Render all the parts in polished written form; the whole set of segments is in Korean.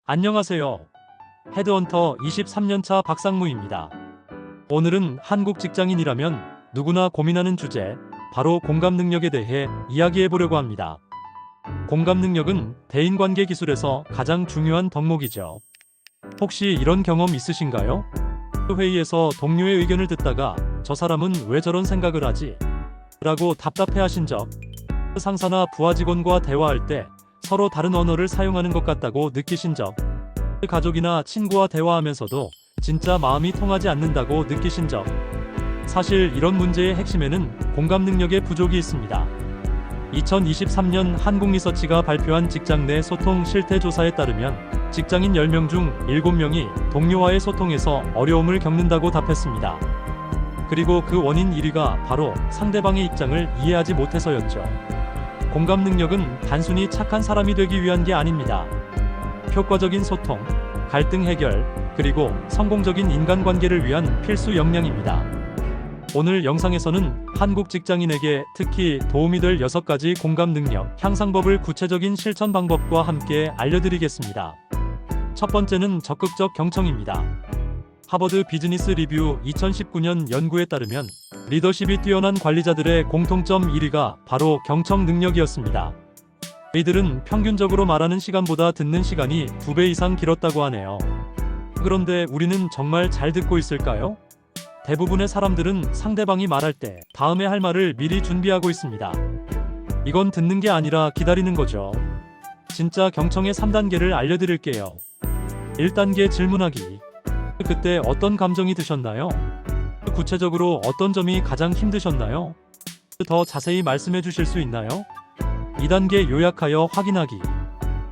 안녕하세요. 헤드헌터 23년차 박상무입니다. 오늘은 한국 직장인이라면 누구나 고민하는 주제, 바로 공감 능력에 대해 이야기해 보려고 합니다. 공감 능력은 대인관계 기술에서 가장 중요한 덕목이죠. 혹시 이런 경험 있으신가요? 회의에서 동료의 의견을 듣다가 저 사람은 왜 저런 생각을 하지? 라고 답답해 하신 적, 상사나 부하 직원과 대화할 때 서로 다른 언어를 사용하는 것 같다고 느끼신 적, 가족이나 친구와 대화하면서도 진짜 마음이 통하지 않는다고 느끼신 적. 사실 이런 문제의 핵심에는 공감 능력의 부족이 있습니다. 2023년 한국리서치가 발표한 직장 내 소통 실태 조사에 따르면 직장인 10명 중 7명이 동료와의 소통에서 어려움을 겪는다고 답했습니다. 그리고 그 원인 1위가 바로 상대방의 입장을 이해하지 못해서였죠. 공감 능력은 단순히 착한 사람이 되기 위한 게 아닙니다. 효과적인 소통, 갈등 해결, 그리고 성공적인 인간관계를 위한 필수 역량입니다. 오늘 영상에서는 한국 직장인에게 특히 도움이 될 6가지 공감 능력 향상법을 구체적인 실천 방법과 함께 알려드리겠습니다. 첫 번째는 적극적 경청입니다. 하버드 비즈니스 리뷰 2019년 연구에 따르면 리더십이 뛰어난 관리자들의 공통점 1위가 바로 경청 능력이었습니다. 이들은 평균적으로 말하는 시간보다 듣는 시간이 2배 이상 길었다고 하네요. 그런데 우리는 정말 잘 듣고 있을까요? 대부분의 사람들은 상대방이 말할 때 다음에 할 말을 미리 준비하고 있습니다. 이건 듣는 게 아니라 기다리는 거죠. 진짜 경청의 3단계를 알려드릴게요. 1단계 질문하기. 그때 어떤 감정이 드셨나요? 구체적으로 어떤 점이 가장 힘드셨나요? 더 자세히 말씀해 주실 수 있나요? 2단계 요약하여 확인하기.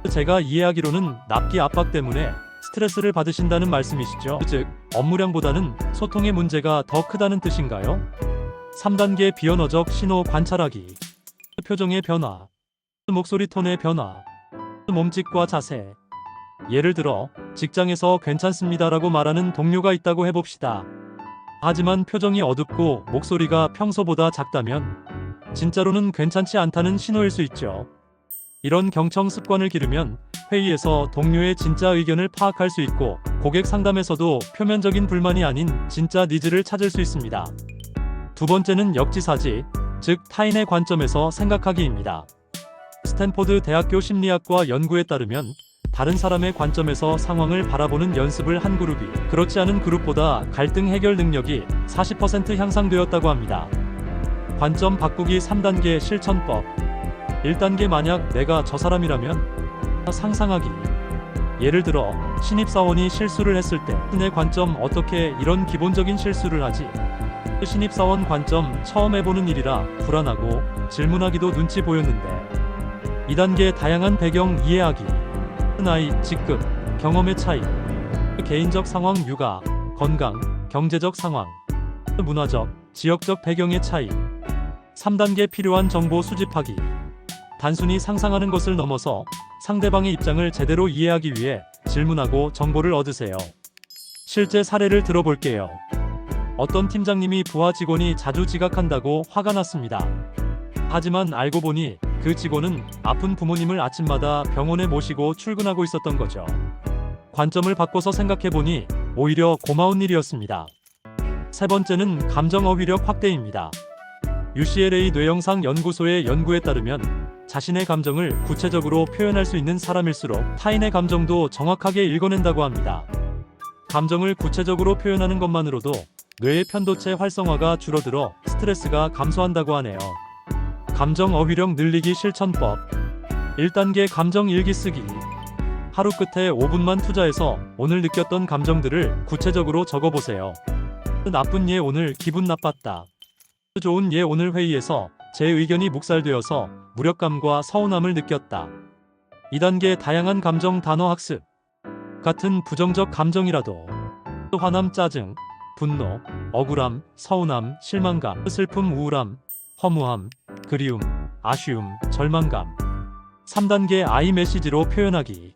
제가 이해하기로는 납기 압박 때문에 스트레스를 받으신다는 말씀이시죠? 즉, 업무량보다는 소통의 문제가 더 크다는 뜻인가요? 3단계 비언어적 신호 관찰하기. 표정의 변화, 목소리 톤의 변화, 몸짓과 자세. 예를 들어, 직장에서 괜찮습니다라고 말하는 동료가 있다고 해봅시다. 하지만 표정이 어둡고 목소리가 평소보다 작다면 진짜로는 괜찮지 않다는 신호일 수 있죠. 이런 경청 습관을 기르면 회의에서 동료의 진짜 의견을 파악할 수 있고 고객 상담에서도 표면적인 불만이 아닌 진짜 니즈를 찾을 수 있습니다. 두 번째는 역지사지, 즉 타인의 관점에서 생각하기입니다. 스탠포드 대학교 심리학과 연구에 따르면 다른 사람의 관점에서 상황을 바라보는 연습을 한 그룹이 그렇지 않은 그룹보다 갈등 해결 능력이 40% 향상되었다고 합니다. 관점 바꾸기 3단계 실천법. 1단계 만약 내가 저 사람이라면 상상하기. 예를 들어 신입사원이 실수를 했을 때 내 관점 어떻게 이런 기본적인 실수를 하지? 신입사원 관점 처음 해보는 일이라 불안하고 질문하기도 눈치 보였는데. 2단계 다양한 배경 이해하기. 나이, 직급, 경험의 차이, 개인적 상황 육아, 건강, 경제적 상황, 문화적, 지역적 배경의 차이. 3단계 필요한 정보 수집하기. 단순히 상상하는 것을 넘어서 상대방의 입장을 제대로 이해하기 위해 질문하고 정보를 얻으세요. 실제 사례를 들어볼게요. 어떤 팀장님이 부하 직원이 자주 지각한다고 화가 났습니다. 하지만 알고 보니 그 직원은 아픈 부모님을 아침마다 병원에 모시고 출근하고 있었던 거죠. 관점을 바꿔서 생각해보니 오히려 고마운 일이었습니다. 세 번째는 감정 어휘력 확대입니다. UCLA 뇌영상 연구소의 연구에 따르면 자신의 감정을 구체적으로 표현할 수 있는 사람일수록 타인의 감정도 정확하게 읽어낸다고 합니다. 감정을 구체적으로 표현하는 것만으로도 뇌의 편도체 활성화가 줄어들어 스트레스가 감소한다고 하네요. 감정 어휘력 늘리기 실천법. 1단계 감정 일기 쓰기. 하루 끝에 5분만 투자해서 오늘 느꼈던 감정들을 구체적으로 적어보세요. 나쁜 예 오늘 기분 나빴다. 좋은 예 오늘 회의에서 제 의견이 묵살되어서 무력감과 서운함을 느꼈다. 2단계 다양한 감정 단어 학습. 같은 부정적 감정이라도 화남, 짜증, 분노, 억울함, 서운함, 실망감, 슬픔, 우울함, 허무함, 그리움, 아쉬움, 절망감. 3단계 아이 메시지로 표현하기.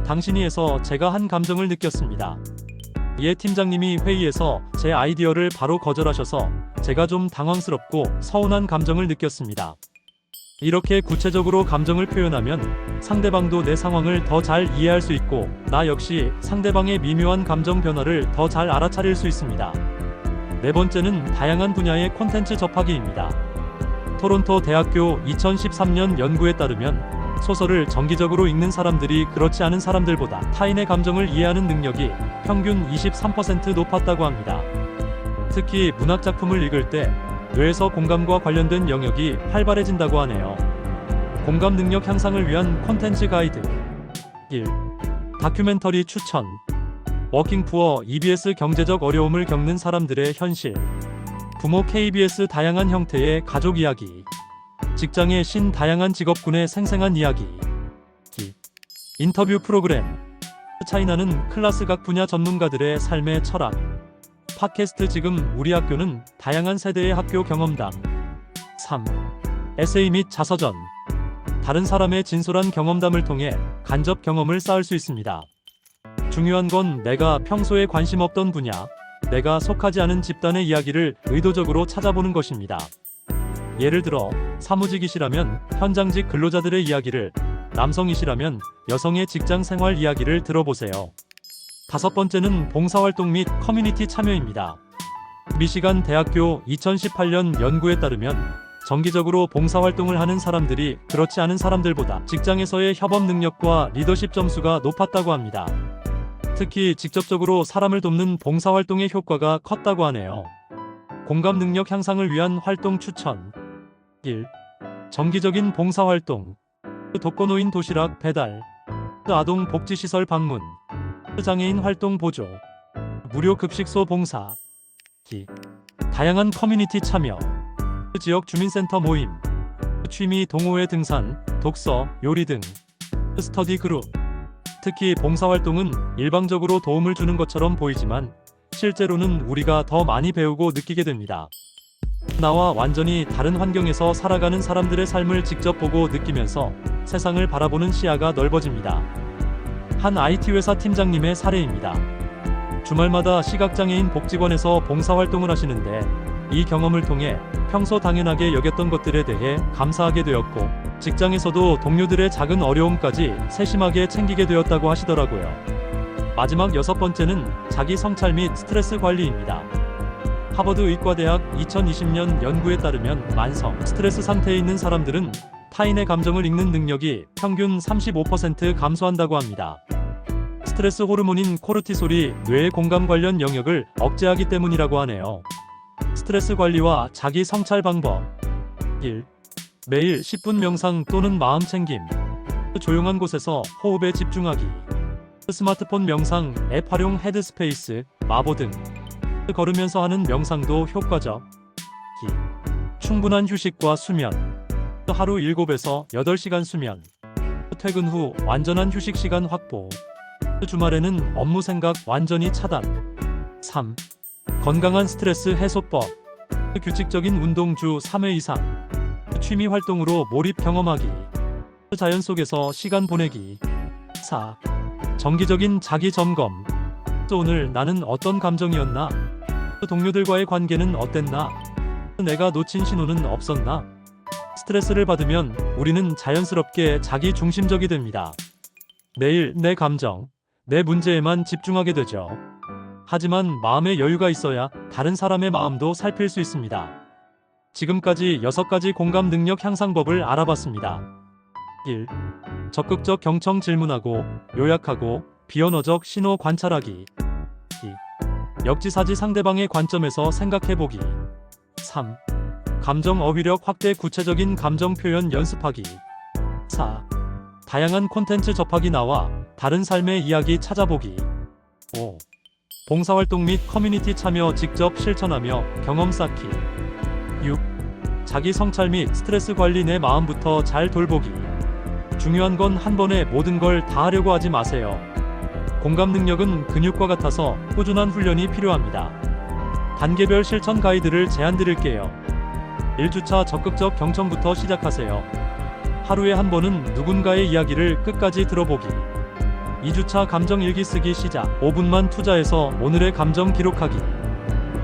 당신이 해서 제가 한 감정을 느꼈습니다. 예 팀장님이 회의에서 제 아이디어를 바로 거절하셔서 제가 좀 당황스럽고 서운한 감정을 느꼈습니다. 이렇게 구체적으로 감정을 표현하면 상대방도 내 상황을 더 잘 이해할 수 있고 나 역시 상대방의 미묘한 감정 변화를 더 잘 알아차릴 수 있습니다. 네 번째는 다양한 분야의 콘텐츠 접하기입니다. 토론토 대학교 2013년 연구에 따르면 소설을 정기적으로 읽는 사람들이 그렇지 않은 사람들보다 타인의 감정을 이해하는 능력이 평균 23% 높았다고 합니다. 특히 문학 작품을 읽을 때 뇌에서 공감과 관련된 영역이 활발해진다고 하네요. 공감 능력 향상을 위한 콘텐츠 가이드 1. 다큐멘터리 추천. 워킹 푸어 EBS 경제적 어려움을 겪는 사람들의 현실. 부모 KBS 다양한 형태의 가족 이야기. 직장의 신 다양한 직업군의 생생한 이야기. 인터뷰 프로그램. 차이나는 클래스 각 분야 전문가들의 삶의 철학. 팟캐스트 지금 우리 학교는 다양한 세대의 학교 경험담. 3. 에세이 및 자서전. 다른 사람의 진솔한 경험담을 통해 간접 경험을 쌓을 수 있습니다. 중요한 건 내가 평소에 관심 없던 분야, 내가 속하지 않은 집단의 이야기를 의도적으로 찾아보는 것입니다. 예를 들어 사무직이시라면 현장직 근로자들의 이야기를, 남성이시라면 여성의 직장 생활 이야기를 들어보세요. 다섯 번째는 봉사활동 및 커뮤니티 참여입니다. 미시간 대학교 2018년 연구에 따르면 정기적으로 봉사활동을 하는 사람들이 그렇지 않은 사람들보다 직장에서의 협업 능력과 리더십 점수가 높았다고 합니다. 특히 직접적으로 사람을 돕는 봉사활동의 효과가 컸다고 하네요. 공감 능력 향상을 위한 활동 추천. 1. 정기적인 봉사활동. 독거노인 도시락 배달. 아동 복지시설 방문. 장애인 활동 보조. 무료 급식소 봉사. 2. 다양한 커뮤니티 참여. 지역 주민센터 모임. 취미 동호회 등산, 독서, 요리 등. 스터디 그룹. 특히 봉사활동은 일방적으로 도움을 주는 것처럼 보이지만 실제로는 우리가 더 많이 배우고 느끼게 됩니다. 나와 완전히 다른 환경에서 살아가는 사람들의 삶을 직접 보고 느끼면서 세상을 바라보는 시야가 넓어집니다. 한 IT 회사 팀장님의 사례입니다. 주말마다 시각장애인 복지관에서 봉사활동을 하시는데 이 경험을 통해 평소 당연하게 여겼던 것들에 대해 감사하게 되었고 직장에서도 동료들의 작은 어려움까지 세심하게 챙기게 되었다고 하시더라고요. 마지막 여섯 번째는 자기 성찰 및 스트레스 관리입니다. 하버드 의과대학 2020년 연구에 따르면 만성 스트레스 상태에 있는 사람들은 타인의 감정을 읽는 능력이 평균 35% 감소한다고 합니다. 스트레스 호르몬인 코르티솔이 뇌의 공감 관련 영역을 억제하기 때문이라고 하네요. 스트레스 관리와 자기 성찰 방법. 1. 매일 10분 명상 또는 마음 챙김. 조용한 곳에서 호흡에 집중하기. 스마트폰 명상 앱 활용 헤드스페이스, 마보 등. 걸으면서 하는 명상도 효과적. 2. 충분한 휴식과 수면. 하루 7에서 8시간 수면. 퇴근 후 완전한 휴식 시간 확보. 주말에는 업무 생각 완전히 차단. 3. 건강한 스트레스 해소법. 규칙적인 운동 주 3회 이상. 취미 활동으로 몰입 경험하기. 자연 속에서 시간 보내기. 4. 정기적인 자기 점검. 오늘 나는 어떤 감정이었나? 동료들과의 관계는 어땠나? 내가 놓친 신호는 없었나? 스트레스를 받으면 우리는 자연스럽게 자기 중심적이 됩니다. 매일 내 감정, 내 문제에만 집중하게 되죠. 하지만 마음의 여유가 있어야 다른 사람의 마음도 살필 수 있습니다. 지금까지 6가지 공감 능력 향상법을 알아봤습니다. 1. 적극적 경청 질문하고 요약하고 비언어적 신호 관찰하기. 2. 역지사지 상대방의 관점에서 생각해보기. 3. 감정 어휘력 확대 구체적인 감정 표현 연습하기. 4. 다양한 콘텐츠 접하기 나와 다른 삶의 이야기 찾아보기. 5. 봉사활동 및 커뮤니티 참여 직접 실천하며 경험 쌓기. 6. 자기 성찰 및 스트레스 관리 내 마음부터 잘 돌보기. 중요한 건 한 번에 모든 걸 다 하려고 하지 마세요. 공감 능력은 근육과 같아서 꾸준한 훈련이 필요합니다. 단계별 실천 가이드를 제안드릴게요. 1주차 적극적 경청부터 시작하세요. 하루에 한 번은 누군가의 이야기를 끝까지 들어보기. 2주차 감정 일기 쓰기 시작. 5분만 투자해서 오늘의 감정 기록하기.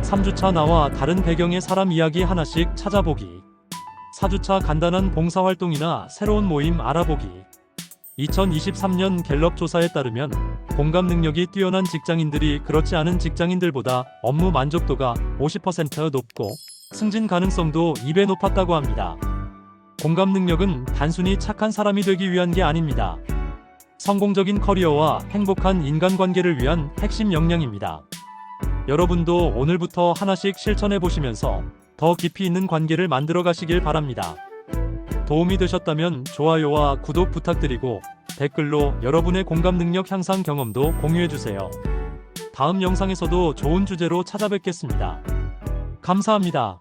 3주차 나와 다른 배경의 사람 이야기 하나씩 찾아보기. 4주차 간단한 봉사활동이나 새로운 모임 알아보기. 2023년 갤럽 조사에 따르면 공감 능력이 뛰어난 직장인들이 그렇지 않은 직장인들보다 업무 만족도가 50% 높고 승진 가능성도 2배 높았다고 합니다. 공감 능력은 단순히 착한 사람이 되기 위한 게 아닙니다. 성공적인 커리어와 행복한 인간관계를 위한 핵심 역량입니다. 여러분도 오늘부터 하나씩 실천해 보시면서 더 깊이 있는 관계를 만들어 가시길 바랍니다. 도움이 되셨다면 좋아요와 구독 부탁드리고 댓글로 여러분의 공감 능력 향상 경험도 공유해 주세요. 다음 영상에서도 좋은 주제로 찾아뵙겠습니다. 감사합니다.